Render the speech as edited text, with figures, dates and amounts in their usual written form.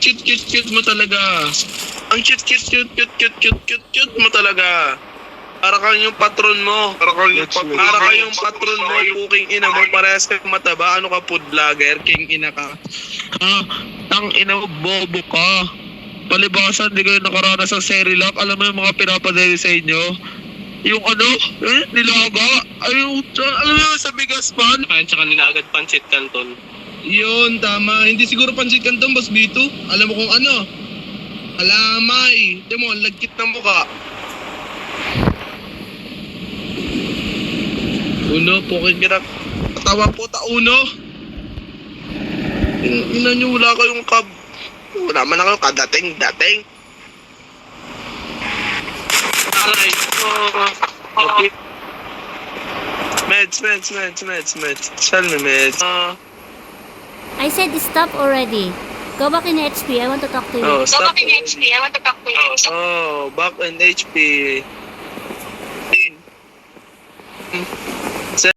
cute mo talaga. Ang cute mo talaga. Para kang yung patron mo. Para kang yung patron mo. Puking ina mo. Parehas kang mataba. Ano ka, food vlogger? King ina ka. Tang ina mo, bobo ka. Palibasan, di kayo nakaranas ng Serilac. Alam mo yung mga pinapadeli sa inyo? Yung ano? Nilaga? Alam mo yung sa bigas pan? Kain tsaka nila agad pancit canton. Yun, tama. Hindi siguro pancit canton, Boss Bito. Alam mo kung ano? Alamay. Ito mo, ang lagkit ng mukha. Uno, pukin kita. Katawa po ta, Uno. Ina nyo, wala kayong wala man na kayong kadating. Aray. Okay. Meds. Tell me, Meds. I said stop already. Go back in HP. I want to talk to you. Stop. Go back in HP. I want to talk to you. Oh, back in HP.